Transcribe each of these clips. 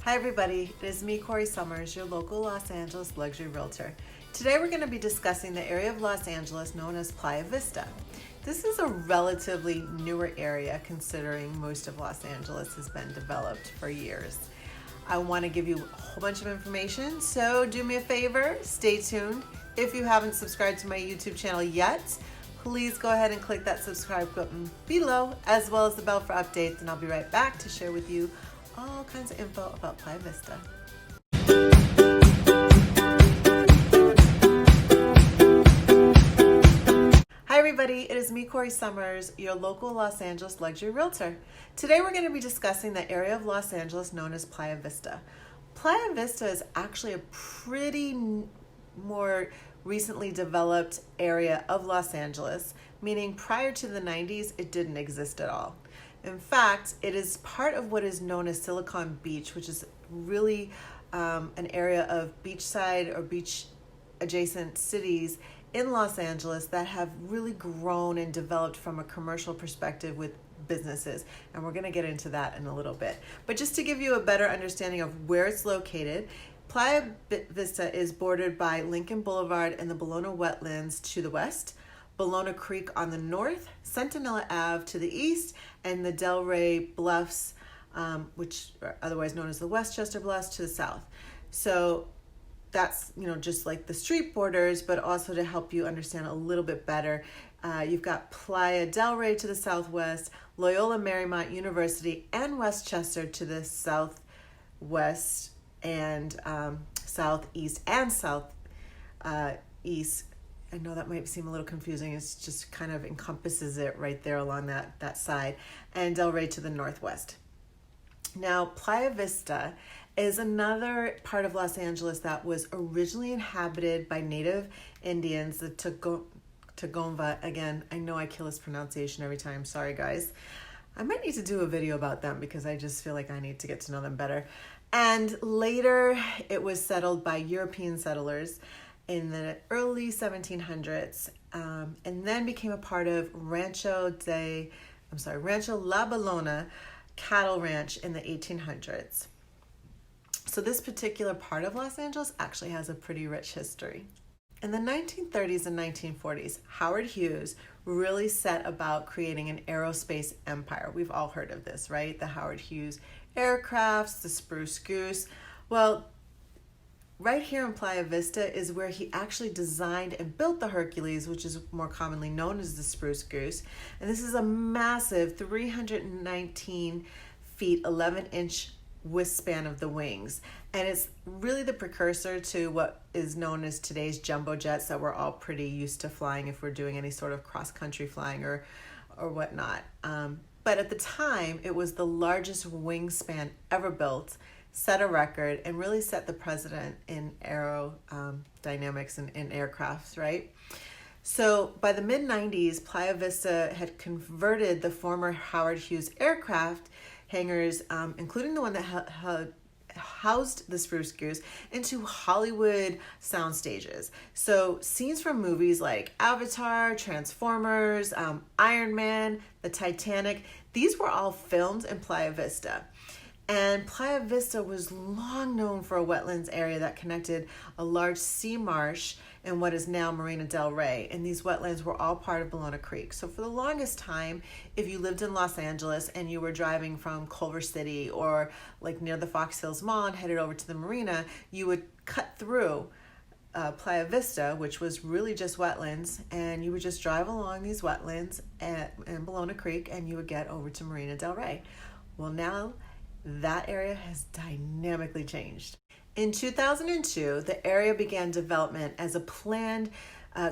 Hi everybody, it is me, Corrie Sommers, your local Los Angeles luxury realtor. Today we're going to be discussing the area of Los Angeles known as Playa Vista. This is a relatively newer area considering most of Los Angeles has been developed for years. I want to give you a whole bunch of information, so do me a favor, stay tuned. If you haven't subscribed to my YouTube channel yet, please go ahead and click that subscribe button below, as well as the bell for updates, and I'll be right back to share with you all kinds of info about Playa Vista. Hi everybody, it is me, Corrie Sommers, your local Los Angeles luxury realtor. Today we're going to be discussing the area of Los Angeles known as Playa Vista. Playa Vista is actually a pretty more recently developed area of Los Angeles, meaning prior to the 90s it didn't exist at all. In fact, it is part of what is known as Silicon Beach, which is really an area of beachside or beach adjacent cities in Los Angeles that have really grown and developed from a commercial perspective with businesses. And we're going to get into that in a little bit. But just to give you a better understanding of where it's located, Playa Vista is bordered by Lincoln Boulevard and the Bologna Wetlands to the west, Bologna Creek on the north, Centinela Ave to the east, and the Delray Bluffs, which are otherwise known as the Westchester Bluffs, to the south. So that's, just like the street borders, but also to help you understand a little bit better. You've got Playa del Rey to the southwest, Loyola Marymount University and Westchester to the southwest and southeast and southeast. I know that might seem a little confusing. It's just kind of encompasses it right there along that side, and Del Rey to the northwest. Now, Playa Vista is another part of Los Angeles that was originally inhabited by native Indians, the Tagomba. Again, I know I kill this pronunciation every time. Sorry, guys. I might need to do a video about them because I just feel like I need to get to know them better. And later, it was settled by European settlers in the early 1700s, and then became a part of Rancho La Bologna cattle ranch in the 1800s. So this particular part of Los Angeles actually has a pretty rich history. In the 1930s and 1940s, Howard Hughes really set about creating an aerospace empire. We've all heard of this, right? The Howard Hughes aircrafts, the Spruce Goose. Well, right here in Playa Vista is where he actually designed and built the Hercules, which is more commonly known as the Spruce Goose. And this is a massive 319 feet, 11-inch wingspan of the wings. And it's really the precursor to what is known as today's jumbo jets that we're all pretty used to flying if we're doing any sort of cross-country flying or whatnot. But at the time, it was the largest wingspan ever built, set a record, and really set the precedent in aerodynamics and in aircrafts, right? So by the mid-90s, Playa Vista had converted the former Howard Hughes aircraft hangars, including the one that housed the Spruce Goose, into Hollywood sound stages. So scenes from movies like Avatar, Transformers, Iron Man, the Titanic, these were all filmed in Playa Vista. And Playa Vista was long known for a wetlands area that connected a large sea marsh and what is now Marina del Rey. And these wetlands were all part of Bologna Creek. So for the longest time, if you lived in Los Angeles and you were driving from Culver City or like near the Fox Hills Mall and headed over to the marina, you would cut through Playa Vista, which was really just wetlands, and you would just drive along these wetlands in Bologna Creek and you would get over to Marina del Rey. Well, now that area has dynamically changed. In 2002, the area began development as a planned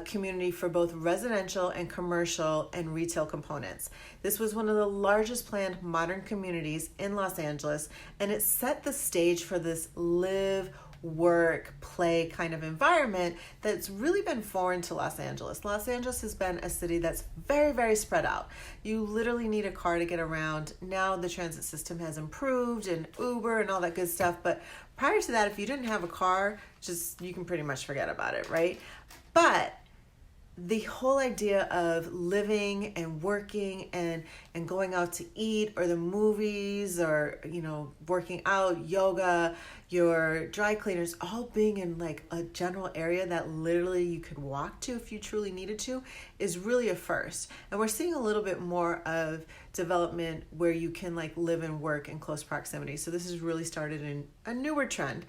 community for both residential and commercial and retail components. This was one of the largest planned modern communities in Los Angeles, and it set the stage for this live, work, play kind of environment that's really been foreign to Los Angeles. Los Angeles has been a city that's very, very spread out. You literally need a car to get around. Now the transit system has improved and Uber and all that good stuff. But prior to that, if you didn't have a car, you can pretty much forget about it, right? But the whole idea of living and working and going out to eat or the movies or working out, yoga, your dry cleaners, all being in like a general area that literally you could walk to if you truly needed to, is really a first. And we're seeing a little bit more of development where you can like live and work in close proximity. So this has really started in a newer trend.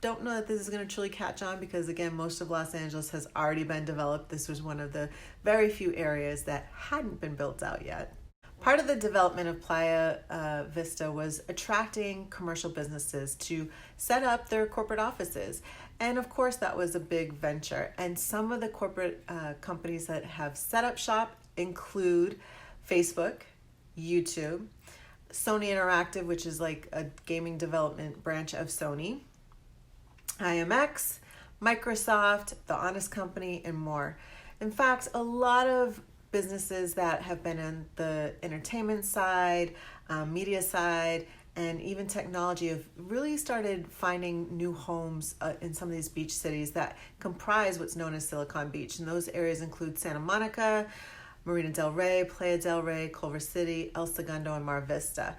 Don't know that this is going to truly catch on because, again, most of Los Angeles has already been developed. This was one of the very few areas that hadn't been built out yet. Part of the development of Playa Vista was attracting commercial businesses to set up their corporate offices. And of course, that was a big venture. And some of the corporate companies that have set up shop include Facebook, YouTube, Sony Interactive, which is like a gaming development branch of Sony, IMX, Microsoft, The Honest Company, and more. In fact, a lot of businesses that have been in the entertainment side, media side, and even technology have really started finding new homes in some of these beach cities that comprise what's known as Silicon Beach. And those areas include Santa Monica, Marina del Rey, Playa del Rey, Culver City, El Segundo, and Mar Vista.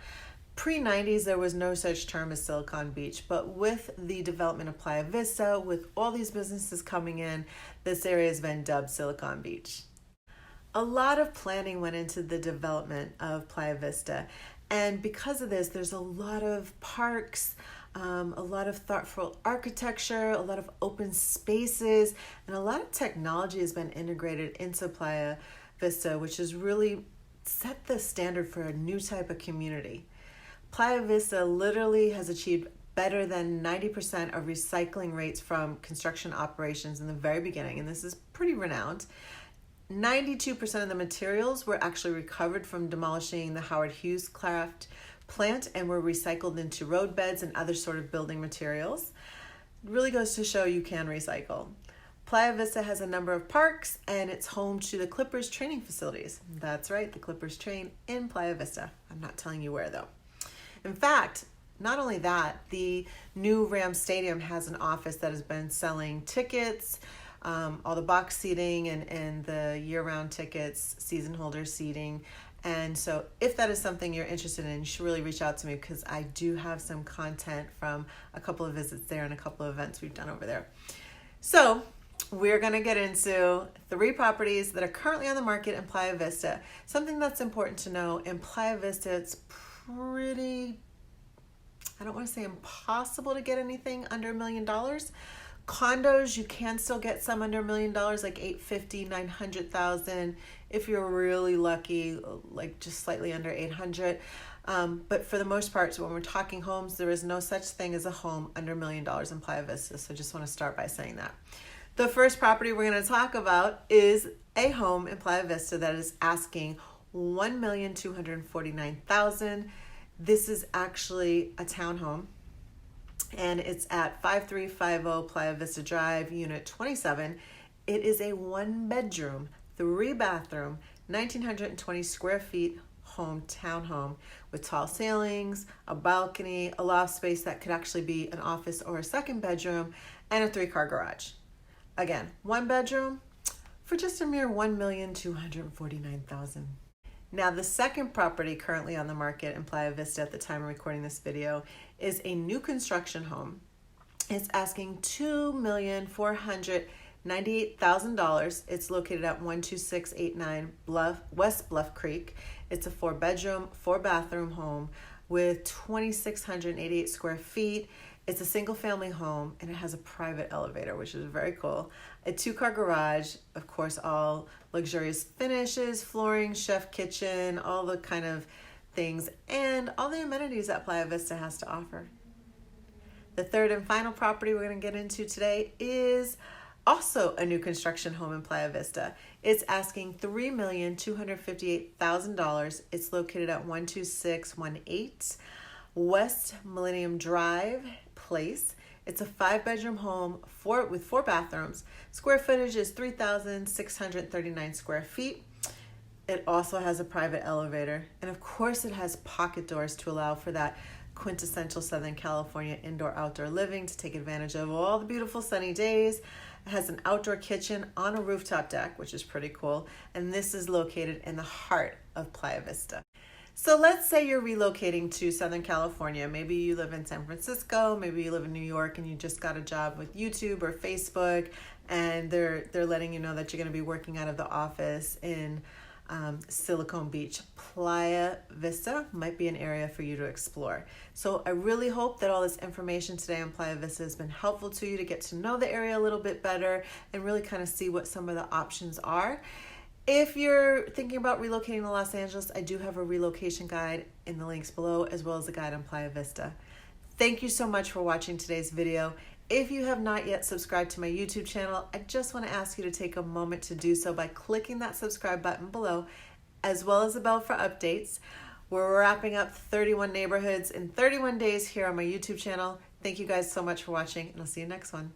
Pre-90s, there was no such term as Silicon Beach, but with the development of Playa Vista, with all these businesses coming in, this area has been dubbed Silicon Beach. A lot of planning went into the development of Playa Vista, and because of this, there's a lot of parks, a lot of thoughtful architecture, a lot of open spaces, and a lot of technology has been integrated into Playa Vista, which has really set the standard for a new type of community. Playa Vista literally has achieved better than 90% of recycling rates from construction operations in the very beginning, and this is pretty renowned. 92% of the materials were actually recovered from demolishing the Howard Hughes Craft plant and were recycled into road beds and other sort of building materials. It really goes to show you can recycle. Playa Vista has a number of parks, and it's home to the Clippers training facilities. That's right, the Clippers train in Playa Vista. I'm not telling you where though. In fact, not only that, the new Rams Stadium has an office that has been selling tickets, all the box seating and the year-round tickets, season holder seating. And so if that is something you're interested in, you should really reach out to me because I do have some content from a couple of visits there and a couple of events we've done over there. So we're going to get into 3 properties that are currently on the market in Playa Vista. Something that's important to know, in Playa Vista, it's pretty, I don't want to say impossible to get anything under $1 million. Condos, you can still get some under $1 million, like $850,000, $900,000. If you're really lucky, like just slightly under $800,000. But for the most part, so when we're talking homes, there is no such thing as a home under $1 million in Playa Vista. So I just want to start by saying that. The first property we're going to talk about is a home in Playa Vista that is asking $1,249,000. This is actually a townhome, and it's at 5350 Playa Vista Drive, Unit 27. It is a 1-bedroom, 3-bathroom, 1,920 square feet home, townhome, with tall ceilings, a balcony, a loft space that could actually be an office or a second bedroom, and a 3-car garage. Again, 1 bedroom for just a mere $1,249,000. Now, the second property currently on the market in Playa Vista at the time of recording this video is a new construction home. It's asking $2,498,000. It's located at 12689 West Bluff Creek. It's a 4-bedroom, 4-bathroom home with 2,688 square feet. It's a single-family home, and it has a private elevator, which is very cool. A 2-car garage, of course, all luxurious finishes, flooring, chef kitchen, all the kind of things, and all the amenities that Playa Vista has to offer. The third and final property we're going to get into today is also a new construction home in Playa Vista. It's asking $3,258,000. It's located at 12618 West Millennium Drive Place. It's a 5-bedroom home with 4 bathrooms. Square footage is 3,639 square feet. It also has a private elevator. And of course it has pocket doors to allow for that quintessential Southern California indoor-outdoor living to take advantage of all the beautiful sunny days, It has an outdoor kitchen on a rooftop deck, which is pretty cool. And this is located in the heart of Playa Vista. So let's say you're relocating to Southern California. Maybe you live in San Francisco, maybe you live in New York and you just got a job with YouTube or Facebook, and they're letting you know that you're going to be working out of the office in Silicon Beach. Playa Vista might be an area for you to explore. So I really hope that all this information today on Playa Vista has been helpful to you to get to know the area a little bit better and really kind of see what some of the options are. If you're thinking about relocating to Los Angeles, I do have a relocation guide in the links below, as well as a guide on Playa Vista. Thank you so much for watching today's video. If you have not yet subscribed to my YouTube channel, I just want to ask you to take a moment to do so by clicking that subscribe button below, as well as the bell for updates. We're wrapping up 31 neighborhoods in 31 days here on my YouTube channel. Thank you guys so much for watching, and I'll see you next one.